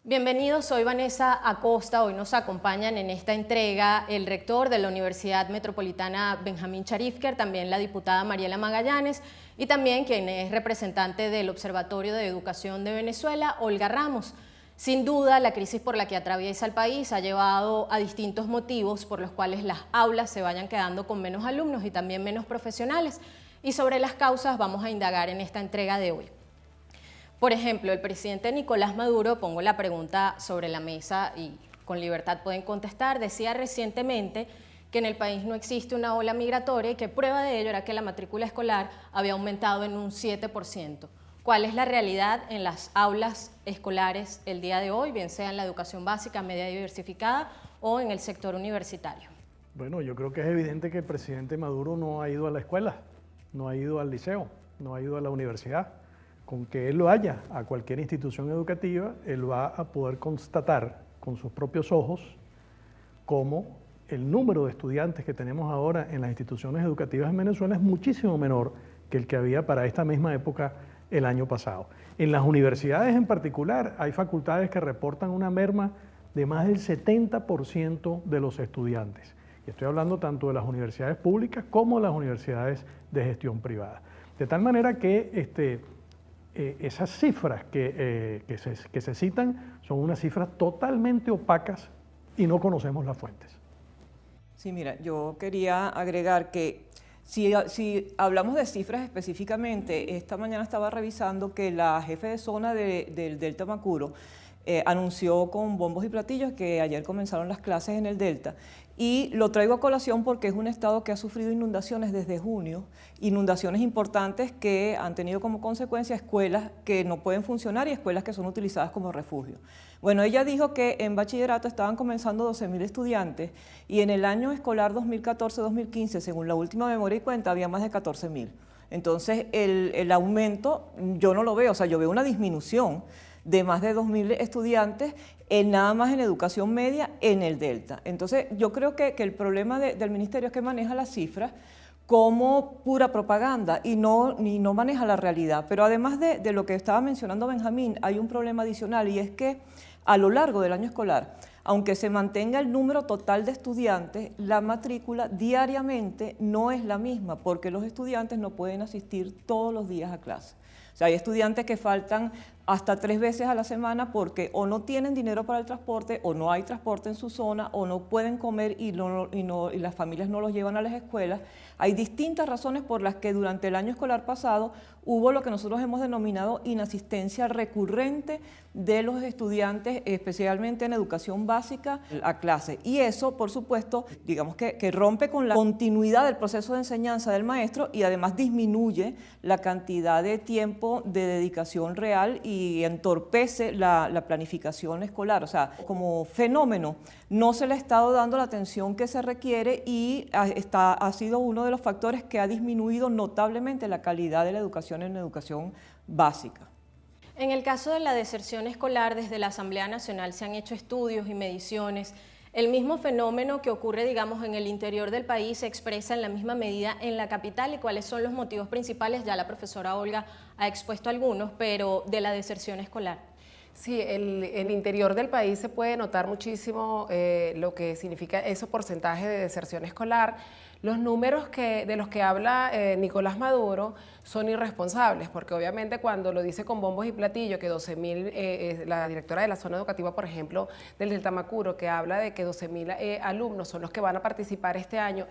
Bienvenidos, soy Vanessa Acosta. Hoy nos acompañan en esta entrega el rector de la Universidad Metropolitana Benjamín Charifker, también la diputada Mariela Magallanes y también quien es representante del Observatorio de Educación de Venezuela, Olga Ramos. Sin duda, la crisis por la que atraviesa el país ha llevado a distintos motivos por los cuales las aulas se vayan quedando con menos alumnos y también menos profesionales. Y sobre las causas vamos a indagar en esta entrega de hoy. Por ejemplo, el presidente Nicolás Maduro, pongo la pregunta sobre la mesa y con libertad pueden contestar, decía recientemente que en el país no existe una ola migratoria y que prueba de ello era que la matrícula escolar había aumentado en un 7%. ¿Cuál es la realidad en las aulas escolares el día de hoy, bien sea en la educación básica, media diversificada o en el sector universitario? Bueno, yo creo que es evidente que el presidente Maduro no ha ido a la escuela, no ha ido al liceo, no ha ido a la universidad. Con que él lo haya a cualquier institución educativa, él va a poder constatar con sus propios ojos cómo el número de estudiantes que tenemos ahora en las instituciones educativas en Venezuela es muchísimo menor que el que había para esta misma época el año pasado. En las universidades en particular hay facultades que reportan una merma de más del 70% de los estudiantes. Y estoy hablando tanto de las universidades públicas como de las universidades de gestión privada. De tal manera que esas cifras que se citan son unas cifras totalmente opacas y no conocemos las fuentes. Sí, mira, yo quería agregar que si hablamos de cifras específicamente, esta mañana estaba revisando que la jefe de zona del Delta Macuro anunció con bombos y platillos que ayer comenzaron las clases en el Delta. Y lo traigo a colación porque es un estado que ha sufrido inundaciones desde junio, inundaciones importantes que han tenido como consecuencia escuelas que no pueden funcionar y escuelas que son utilizadas como refugio. Bueno, ella dijo que en bachillerato estaban comenzando 12.000 estudiantes y en el año escolar 2014-2015, según la última memoria y cuenta, había más de 14.000. Entonces, el aumento yo no lo veo, o sea, yo veo una disminución de más de 2.000 estudiantes nada más en educación media en el Delta. Entonces, yo creo que el problema del ministerio es que maneja las cifras como pura propaganda y no maneja la realidad. Pero además de lo que estaba mencionando Benjamín, hay un problema adicional y es que a lo largo del año escolar, aunque se mantenga el número total de estudiantes, la matrícula diariamente no es la misma porque los estudiantes no pueden asistir todos los días a clase. O sea, hay estudiantes que faltan hasta 3 veces a la semana porque o no tienen dinero para el transporte, o no hay transporte en su zona, o no pueden comer y las familias no los llevan a las escuelas. Hay distintas razones por las que durante el año escolar pasado hubo lo que nosotros hemos denominado inasistencia recurrente de los estudiantes, especialmente en educación básica, a clase. Y eso, por supuesto, digamos que rompe con la continuidad del proceso de enseñanza del maestro y además disminuye la cantidad de tiempo de dedicación real y entorpece la planificación escolar. O sea, como fenómeno, no se le ha estado dando la atención que se requiere y ha sido uno de los factores que ha disminuido notablemente la calidad de la educación en educación básica. En el caso de la deserción escolar, desde la Asamblea Nacional se han hecho estudios y mediciones. El mismo fenómeno que ocurre, digamos, en el interior del país se expresa en la misma medida en la capital. ¿Y cuáles son los motivos principales? Ya la profesora Olga ha expuesto algunos, pero de la deserción escolar. Sí, el interior del país se puede notar muchísimo lo que significa ese porcentaje de deserción escolar. Los números de los que habla Nicolás Maduro son irresponsables, porque obviamente cuando lo dice con bombos y platillos, que 12.000, la directora de la zona educativa, por ejemplo, del Delta Macuro, que habla de que 12.000 alumnos son los que van a participar este año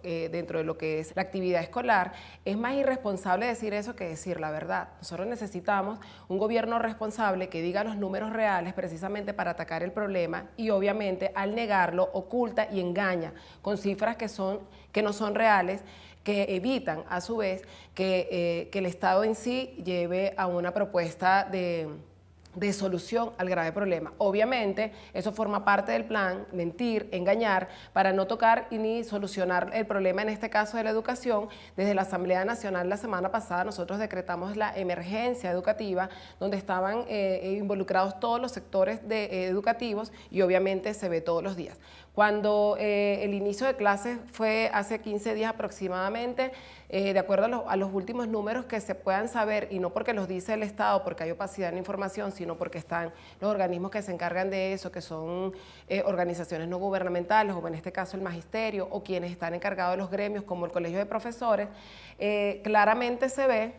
dentro de lo que es la actividad escolar, es más irresponsable decir eso que decir la verdad. Nosotros necesitamos un gobierno responsable que diga los números reales precisamente para atacar el problema y obviamente al negarlo oculta y engaña con cifras que no son reales, que evitan a su vez que el Estado en sí lleve a una propuesta de solución al grave problema. Obviamente, eso forma parte del plan, mentir, engañar, para no tocar y ni solucionar el problema, en este caso de la educación. Desde la Asamblea Nacional la semana pasada nosotros decretamos la emergencia educativa, donde estaban involucrados todos los sectores educativos y obviamente se ve todos los días. Cuando el inicio de clases fue hace 15 días aproximadamente, de acuerdo a los últimos números que se puedan saber, y no porque los dice el Estado, porque hay opacidad en la información, sino porque están los organismos que se encargan de eso, que son organizaciones no gubernamentales, o en este caso el magisterio, o quienes están encargados de los gremios, como el Colegio de Profesores, claramente se ve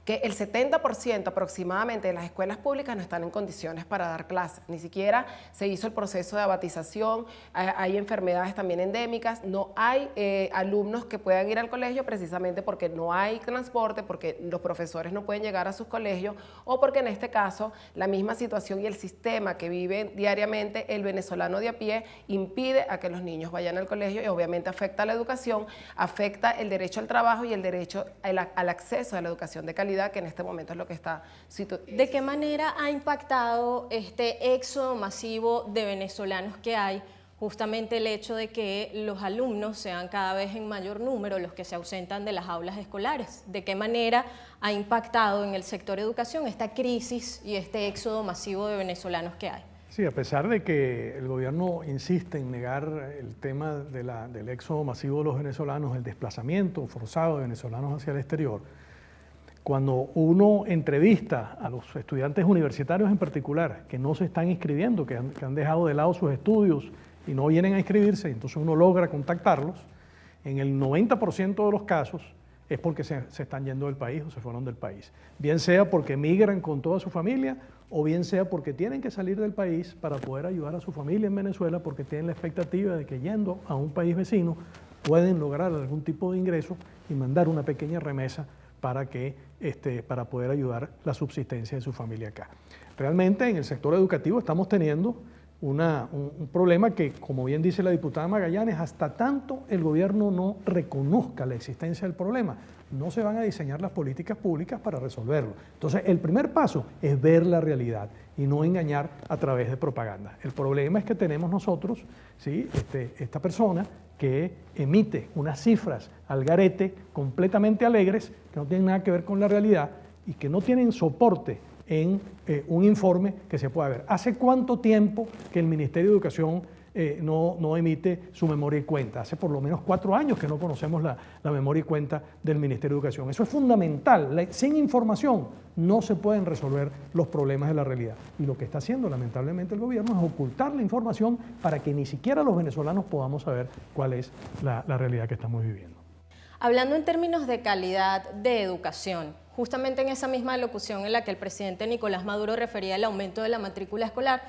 que el 70% aproximadamente de las escuelas públicas no están en condiciones para dar clases. Ni siquiera se hizo el proceso de abatización, hay enfermedades también endémicas, no hay alumnos que puedan ir al colegio precisamente porque no hay transporte, porque los profesores no pueden llegar a sus colegios, o porque en este caso la misma situación y el sistema que vive diariamente el venezolano de a pie impide a que los niños vayan al colegio, y obviamente afecta a la educación, afecta el derecho al trabajo y el derecho al acceso a la educación de calidad, que en este momento es lo que está situado. ¿De qué manera ha impactado este éxodo masivo de venezolanos que hay justamente el hecho de que los alumnos sean cada vez en mayor número los que se ausentan de las aulas escolares? ¿De qué manera ha impactado en el sector educación esta crisis y este éxodo masivo de venezolanos que hay? Sí, a pesar de que el gobierno insiste en negar el tema del éxodo masivo de los venezolanos, el desplazamiento forzado de venezolanos hacia el exterior, cuando uno entrevista a los estudiantes universitarios en particular, que no se están inscribiendo, que han dejado de lado sus estudios y no vienen a inscribirse, entonces uno logra contactarlos, en el 90% de los casos es porque se están yendo del país o se fueron del país. Bien sea porque migran con toda su familia, o bien sea porque tienen que salir del país para poder ayudar a su familia en Venezuela, porque tienen la expectativa de que yendo a un país vecino pueden lograr algún tipo de ingreso y mandar una pequeña remesa para poder ayudar la subsistencia de su familia acá. Realmente en el sector educativo estamos teniendo un problema que, como bien dice la diputada Magallanes, hasta tanto el gobierno no reconozca la existencia del problema, no se van a diseñar las políticas públicas para resolverlo. Entonces, el primer paso es ver la realidad y no engañar a través de propaganda. El problema es que tenemos nosotros, ¿sí? Esta persona que emite unas cifras al garete completamente alegres, que no tienen nada que ver con la realidad y que no tienen soporte en un informe que se pueda ver. ¿Hace cuánto tiempo que el Ministerio de Educación no emite su memoria y cuenta? Hace por lo menos 4 años que no conocemos la memoria y cuenta del Ministerio de Educación. Eso es fundamental. Sin información no se pueden resolver los problemas de la realidad. Y lo que está haciendo lamentablemente el gobierno es ocultar la información para que ni siquiera los venezolanos podamos saber cuál es la realidad que estamos viviendo. Hablando en términos de calidad de educación, justamente en esa misma locución en la que el presidente Nicolás Maduro refería al aumento de la matrícula escolar,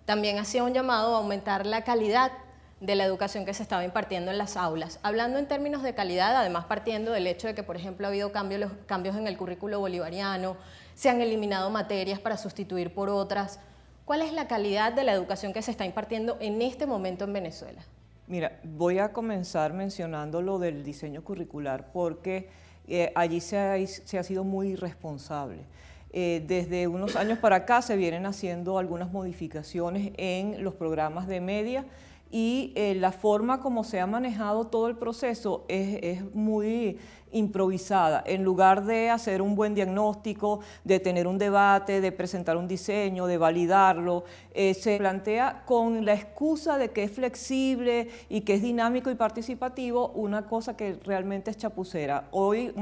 también hacía un llamado a aumentar la calidad de la educación que se estaba impartiendo en las aulas. Hablando en términos de calidad, además partiendo del hecho de que, por ejemplo, ha habido cambios en el currículo bolivariano, se han eliminado materias para sustituir por otras. ¿Cuál es la calidad de la educación que se está impartiendo en este momento en Venezuela? Mira, voy a comenzar mencionando lo del diseño curricular, porque allí se ha sido muy irresponsable. Desde unos años para acá se vienen haciendo algunas modificaciones en los programas de media, y la forma como se ha manejado todo el proceso es muy improvisada. En lugar de hacer un buen diagnóstico, de tener un debate, de presentar un diseño, de validarlo, se plantea con la excusa de que es flexible y que es dinámico y participativo, una cosa que realmente es chapucera. Hoy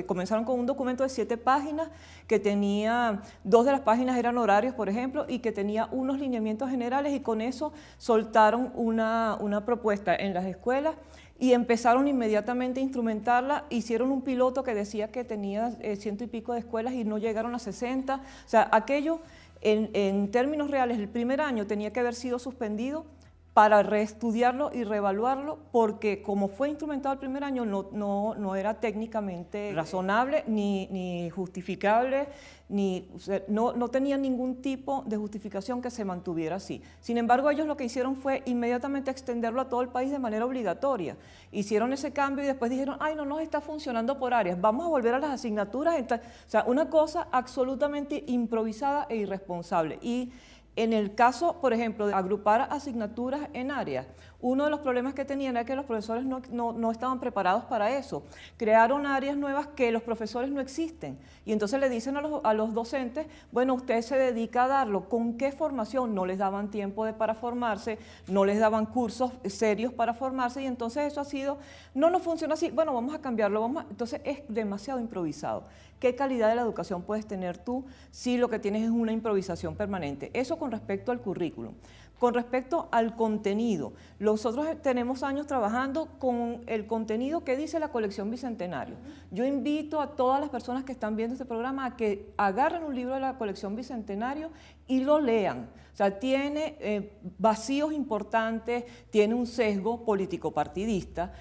comenzaron con un documento de 7 páginas que tenía, 2 de las páginas eran horarios, por ejemplo, y que tenía unos lineamientos generales, y con eso soltaron una propuesta en las escuelas y empezaron inmediatamente a instrumentarla. Hicieron un piloto que decía que tenía 100 y pico de escuelas y no llegaron a 60. O sea, aquello en términos reales el primer año tenía que haber sido suspendido para reestudiarlo y reevaluarlo, porque como fue instrumentado el primer año no era técnicamente razonable ni justificable, o sea, no tenía ningún tipo de justificación que se mantuviera así. Sin embargo, ellos lo que hicieron fue inmediatamente extenderlo a todo el país de manera obligatoria. Hicieron ese cambio y después dijeron, ay, no nos está funcionando por áreas, vamos a volver a las asignaturas. O sea, una cosa absolutamente improvisada e irresponsable. Y en el caso, por ejemplo, de agrupar asignaturas en áreas, Uno de los problemas que tenían era que los profesores no estaban preparados para eso. Crearon áreas nuevas que los profesores no existen. Y entonces le dicen a los docentes, bueno, usted se dedica a darlo. ¿Con qué formación? No les daban tiempo para formarse, no les daban cursos serios para formarse, y entonces eso ha sido, no nos funciona así, bueno, vamos a cambiarlo, entonces es demasiado improvisado. ¿Qué calidad de la educación puedes tener tú si lo que tienes es una improvisación permanente? Eso con respecto al currículum. Con respecto al contenido, nosotros tenemos años trabajando con el contenido que dice la colección Bicentenario. Yo invito a todas las personas que están viendo este programa a que agarren un libro de la colección Bicentenario y lo lean. O sea, tiene vacíos importantes, tiene un sesgo político-partidista,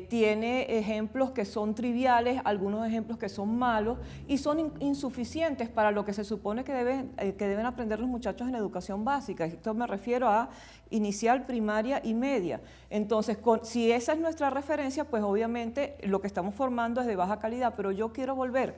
tiene ejemplos que son triviales, algunos ejemplos que son malos y son insuficientes para lo que se supone que deben aprender los muchachos en educación básica. Esto me refiero a inicial, primaria y media. Entonces, si esa es nuestra referencia, pues obviamente lo que estamos formando es de baja calidad, pero yo quiero volver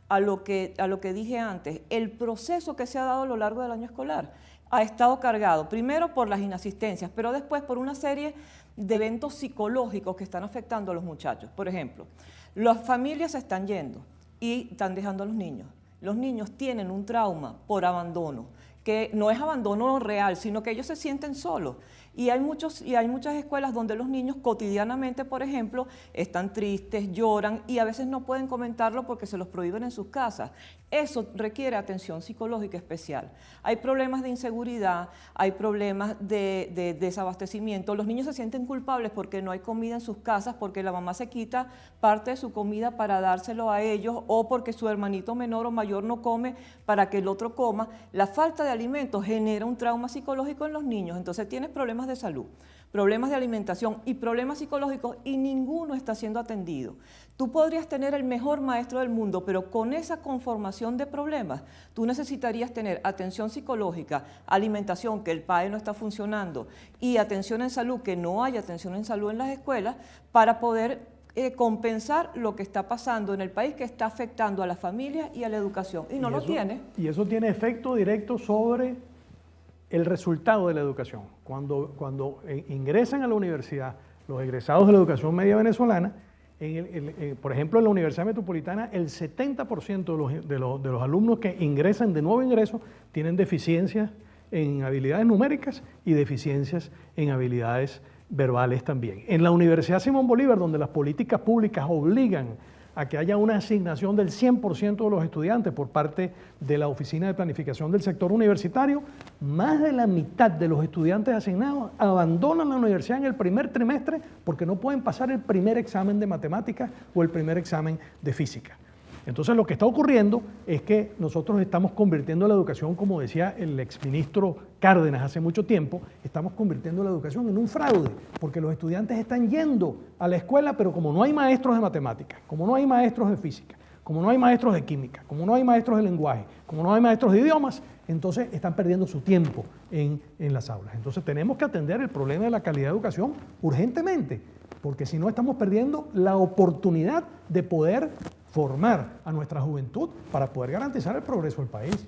a lo que dije antes. El proceso que se ha dado a lo largo del año escolar ha estado cargado, primero por las inasistencias, pero después por una serie de eventos psicológicos que están afectando a los muchachos. Por ejemplo, las familias se están yendo y están dejando a los niños. Los niños tienen un trauma por abandono, que no es abandono real, sino que ellos se sienten solos. Y hay muchas escuelas donde los niños cotidianamente, por ejemplo, están tristes, lloran y a veces no pueden comentarlo porque se los prohíben en sus casas. Eso requiere atención psicológica especial. Hay problemas de inseguridad, hay problemas de desabastecimiento. Los niños se sienten culpables porque no hay comida en sus casas, porque la mamá se quita parte de su comida para dárselo a ellos o porque su hermanito menor o mayor no come para que el otro coma. La falta de alimentos genera un trauma psicológico en los niños. Entonces tienes problemas de salud, problemas de alimentación y problemas psicológicos y ninguno está siendo atendido. Tú podrías tener el mejor maestro del mundo, pero con esa conformación de problemas, tú necesitarías tener atención psicológica, alimentación, que el PAE no está funcionando, y atención en salud, que no hay atención en salud en las escuelas, para poder compensar lo que está pasando en el país, que está afectando a las familias y a la educación. Y no lo tiene. Y eso tiene efecto directo sobre el resultado de la educación. Cuando ingresan a la universidad los egresados de la educación media venezolana, por ejemplo, en la Universidad Metropolitana, el 70% de los alumnos que ingresan de nuevo ingreso tienen deficiencias en habilidades numéricas y deficiencias en habilidades verbales también. En la Universidad Simón Bolívar, donde las políticas públicas obligan a que haya una asignación del 100% de los estudiantes por parte de la Oficina de Planificación del Sector Universitario, más de la mitad de los estudiantes asignados abandonan la universidad en el primer trimestre porque no pueden pasar el primer examen de matemáticas o el primer examen de física. Entonces lo que está ocurriendo es que nosotros estamos convirtiendo la educación, como decía el exministro Cárdenas hace mucho tiempo, estamos convirtiendo la educación en un fraude, porque los estudiantes están yendo a la escuela, pero como no hay maestros de matemáticas, como no hay maestros de física, como no hay maestros de química, como no hay maestros de lenguaje, como no hay maestros de idiomas, entonces están perdiendo su tiempo en las aulas. Entonces tenemos que atender el problema de la calidad de educación urgentemente, porque si no estamos perdiendo la oportunidad de poder formar a nuestra juventud para poder garantizar el progreso del país.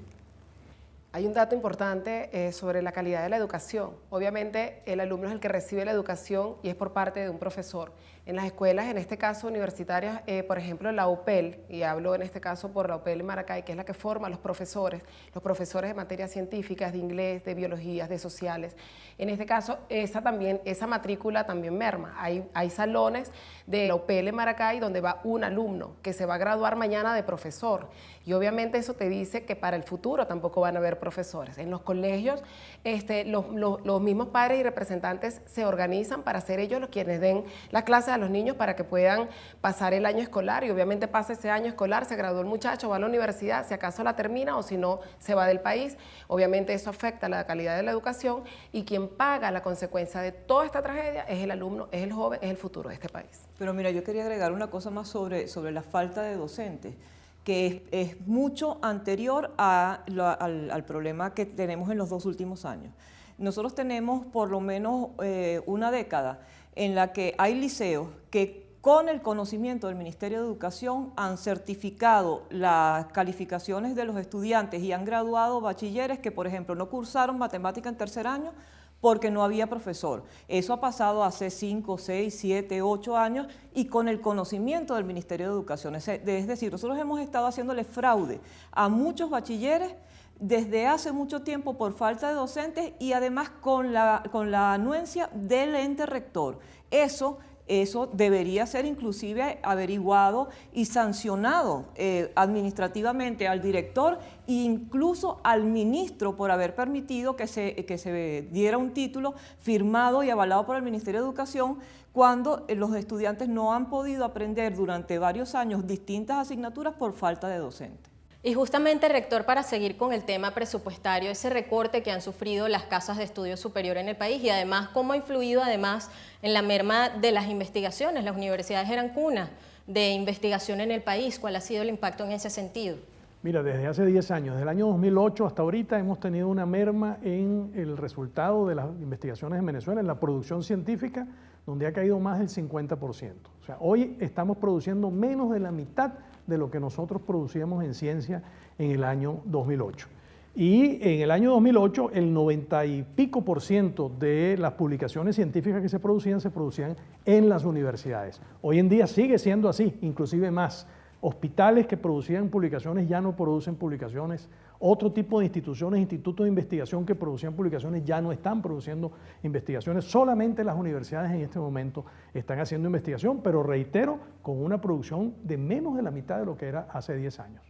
Hay un dato importante sobre la calidad de la educación. Obviamente el alumno es el que recibe la educación y es por parte de un profesor. En las escuelas, en este caso universitarias, por ejemplo la UPEL, y hablo en este caso por la UPEL en Maracay, que es la que forma a los profesores de materias científicas, de inglés, de biologías, de sociales. En este caso, esa matrícula también merma. Hay salones de la UPEL en Maracay donde va un alumno que se va a graduar mañana de profesor. Y obviamente eso te dice que para el futuro tampoco van a haber profesores. En los colegios, los mismos padres y representantes se organizan para ser ellos los quienes den las clases a los niños para que puedan pasar el año escolar, y obviamente pasa ese año escolar, se graduó el muchacho, va a la universidad, si acaso la termina o si no, se va del país. Obviamente eso afecta la calidad de la educación y quien paga la consecuencia de toda esta tragedia es el alumno, es el joven, es el futuro de este país. Pero mira, yo quería agregar una cosa más sobre la falta de docentes, que es mucho anterior al problema que tenemos en los 2 últimos años. Nosotros tenemos por lo menos una década en la que hay liceos que con el conocimiento del Ministerio de Educación han certificado las calificaciones de los estudiantes y han graduado bachilleres que, por ejemplo, no cursaron matemática en tercer año porque no había profesor. Eso ha pasado hace 5, 6, 7, 8 años y con el conocimiento del Ministerio de Educación. Es decir, nosotros hemos estado haciéndole fraude a muchos bachilleres desde hace mucho tiempo por falta de docentes y además con la anuencia del ente rector. Eso debería ser inclusive averiguado y sancionado administrativamente al director e incluso al ministro por haber permitido que se diera un título firmado y avalado por el Ministerio de Educación cuando los estudiantes no han podido aprender durante varios años distintas asignaturas por falta de docentes. Y justamente, rector, para seguir con el tema presupuestario, ese recorte que han sufrido las casas de estudio superior en el país y además cómo ha influido además en la merma de las investigaciones. Las universidades eran cuna de investigación en el país. ¿Cuál ha sido el impacto en ese sentido? Mira, desde hace 10 años, desde el año 2008 hasta ahorita hemos tenido una merma en el resultado de las investigaciones en Venezuela, en la producción científica, donde ha caído más del 50%. O sea, hoy estamos produciendo menos de la mitad de lo que nosotros producíamos en ciencia en el año 2008. Y en el año 2008 el 90 y pico % de las publicaciones científicas que se producían en las universidades. Hoy en día sigue siendo así, inclusive más. Hospitales que producían publicaciones ya no producen publicaciones. Otro tipo de instituciones, institutos de investigación que producían publicaciones ya no están produciendo investigaciones. Solamente las universidades en este momento están haciendo investigación, pero reitero, con una producción de menos de la mitad de lo que era hace 10 años.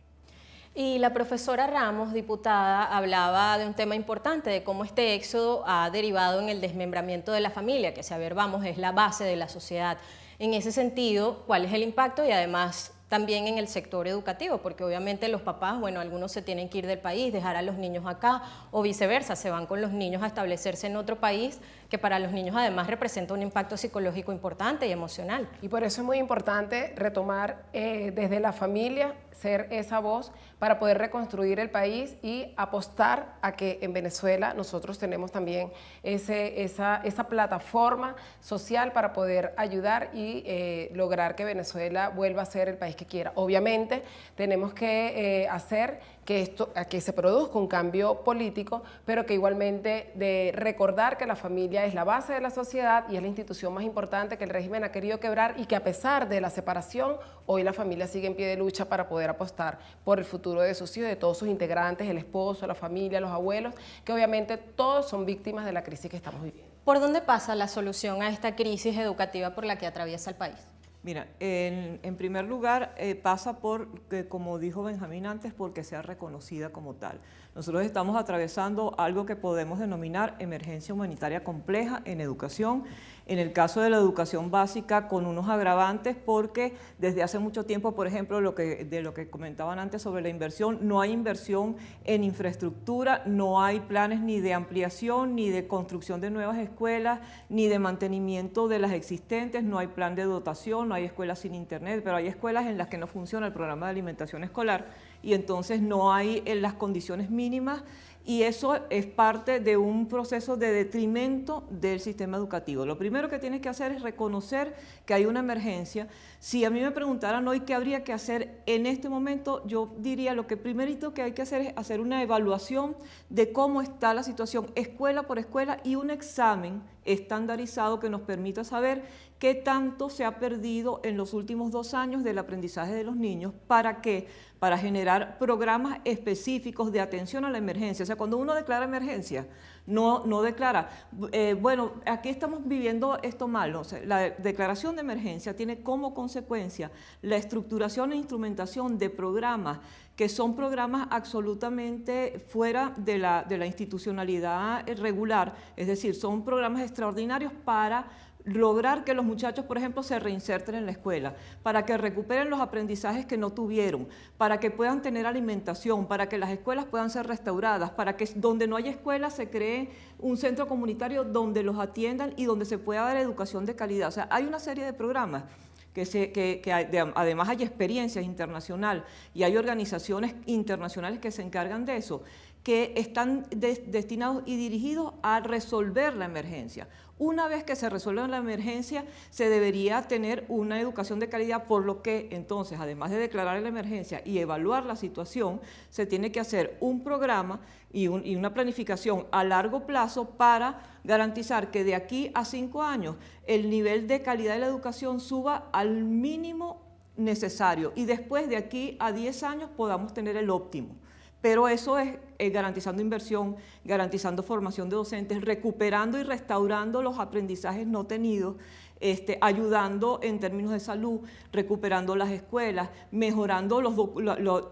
Y la profesora Ramos, diputada, hablaba de un tema importante, de cómo este éxodo ha derivado en el desmembramiento de la familia, que si a ver vamos es la base de la sociedad. En ese sentido, ¿cuál es el impacto? Y además también en el sector educativo, porque obviamente los papás, bueno, algunos se tienen que ir del país, dejar a los niños acá, o viceversa, se van con los niños a establecerse en otro país, que para los niños además representa un impacto psicológico importante y emocional. Y por eso es muy importante retomar desde la familia, ser esa voz para poder reconstruir el país y apostar a que en Venezuela nosotros tenemos también esa plataforma social para poder ayudar y lograr que Venezuela vuelva a ser el país que quiera. Obviamente tenemos que hacer que se produzca un cambio político, pero que igualmente de recordar que la familia es la base de la sociedad y es la institución más importante que el régimen ha querido quebrar y que a pesar de la separación, hoy la familia sigue en pie de lucha para poder apostar por el futuro de sus hijos, de todos sus integrantes, el esposo, la familia, los abuelos, que obviamente todos son víctimas de la crisis que estamos viviendo. ¿Por dónde pasa la solución a esta crisis educativa por la que atraviesa el país? Mira, en primer lugar pasa por, como dijo Benjamín antes, porque sea reconocida como tal. Nosotros estamos atravesando algo que podemos denominar emergencia humanitaria compleja en educación. En el caso de la educación básica, con unos agravantes, porque desde hace mucho tiempo, por ejemplo, de lo que comentaban antes sobre la inversión, no hay inversión en infraestructura, no hay planes ni de ampliación, ni de construcción de nuevas escuelas, ni de mantenimiento de las existentes, no hay plan de dotación, no hay escuelas sin internet, pero hay escuelas en las que no funciona el programa de alimentación escolar y entonces no hay las condiciones mínimas. Y eso es parte de un proceso de detrimento del sistema educativo. Lo primero que tienes que hacer es reconocer que hay una emergencia. Si a mí me preguntaran hoy qué habría que hacer en este momento, yo diría lo que primerito que hay que hacer es hacer una evaluación de cómo está la situación escuela por escuela y un examen estandarizado que nos permita saber qué tanto se ha perdido en los últimos 2 años del aprendizaje de los niños. ¿Para qué? Para generar programas específicos de atención a la emergencia. O sea, cuando uno declara emergencia, no declara, bueno, aquí estamos viviendo esto mal. O sea, la declaración de emergencia tiene como consecuencia la estructuración e instrumentación de programas que son programas absolutamente fuera de la institucionalidad regular, es decir, son programas extraordinarios para lograr que los muchachos, por ejemplo, se reinserten en la escuela, para que recuperen los aprendizajes que no tuvieron, para que puedan tener alimentación, para que las escuelas puedan ser restauradas, para que donde no haya escuelas se cree un centro comunitario donde los atiendan y donde se pueda dar educación de calidad. O sea, hay una serie de programas además hay experiencias internacionales y hay organizaciones internacionales que se encargan de eso, que están destinados y dirigidos a resolver la emergencia. Una vez que se resuelva la emergencia, se debería tener una educación de calidad, por lo que entonces, además de declarar la emergencia y evaluar la situación, se tiene que hacer un programa y una planificación a largo plazo para garantizar que de aquí a 5 años el nivel de calidad de la educación suba al mínimo necesario y después de aquí a 10 años podamos tener el óptimo. Pero eso es garantizando inversión, garantizando formación de docentes, recuperando y restaurando los aprendizajes no tenidos, ayudando en términos de salud, recuperando las escuelas, mejorando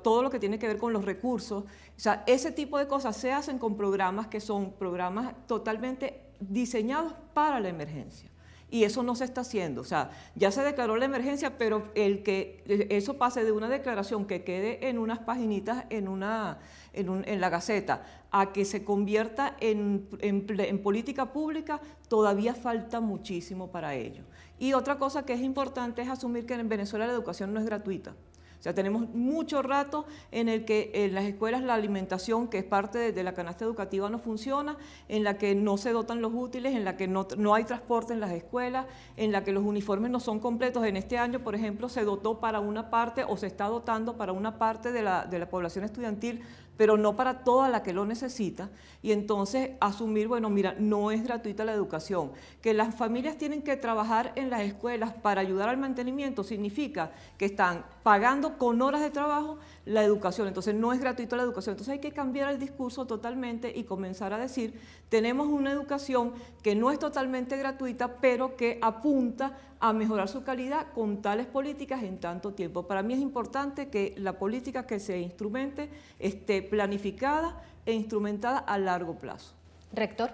todo lo que tiene que ver con los recursos. O sea, ese tipo de cosas se hacen con programas que son programas totalmente diseñados para la emergencia. Y eso no se está haciendo. O sea, ya se declaró la emergencia, pero el que eso pase de una declaración que quede en unas paginitas en la Gaceta a que se convierta en política pública, todavía falta muchísimo para ello. Y otra cosa que es importante es asumir que en Venezuela la educación no es gratuita. O sea, tenemos mucho rato en el que en las escuelas la alimentación, que es parte de la canasta educativa, no funciona, en la que no se dotan los útiles, en la que no hay transporte en las escuelas, en la que los uniformes no son completos. En este año, por ejemplo, se dotó para una parte o se está dotando para una parte de la población estudiantil, pero no para toda la que lo necesita, y entonces asumir, bueno, mira, no es gratuita la educación. Que las familias tienen que trabajar en las escuelas para ayudar al mantenimiento significa que están pagando con horas de trabajo la educación, entonces no es gratuita la educación. Entonces hay que cambiar el discurso totalmente y comenzar a decir, tenemos una educación que no es totalmente gratuita, pero que apunta a mejorar su calidad con tales políticas en tanto tiempo. Para mí es importante que la política que se instrumente esté planificada e instrumentada a largo plazo. Rector.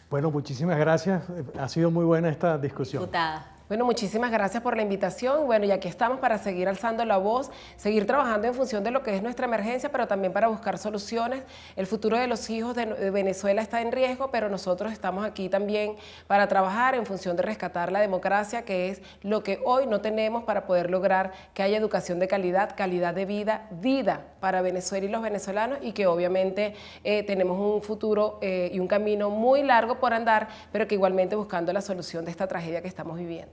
Bueno, muchísimas gracias. Ha sido muy buena esta discusión. Diputada. Bueno, muchísimas gracias por la invitación. Bueno, y aquí estamos para seguir alzando la voz, seguir trabajando en función de lo que es nuestra emergencia, pero también para buscar soluciones. El futuro de los hijos de Venezuela está en riesgo, pero nosotros estamos aquí también para trabajar en función de rescatar la democracia, que es lo que hoy no tenemos para poder lograr que haya educación de calidad, calidad de vida para Venezuela y los venezolanos, y que obviamente tenemos un futuro y un camino muy largo por andar, pero que igualmente buscando la solución de esta tragedia que estamos viviendo.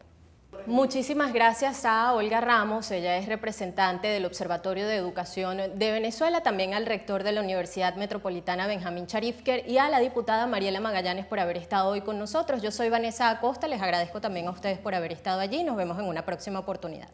Muchísimas gracias a Olga Ramos, ella es representante del Observatorio de Educación de Venezuela, también al rector de la Universidad Metropolitana Benjamín Charifker y a la diputada Mariela Magallanes por haber estado hoy con nosotros. Yo soy Vanessa Acosta, les agradezco también a ustedes por haber estado allí, nos vemos en una próxima oportunidad.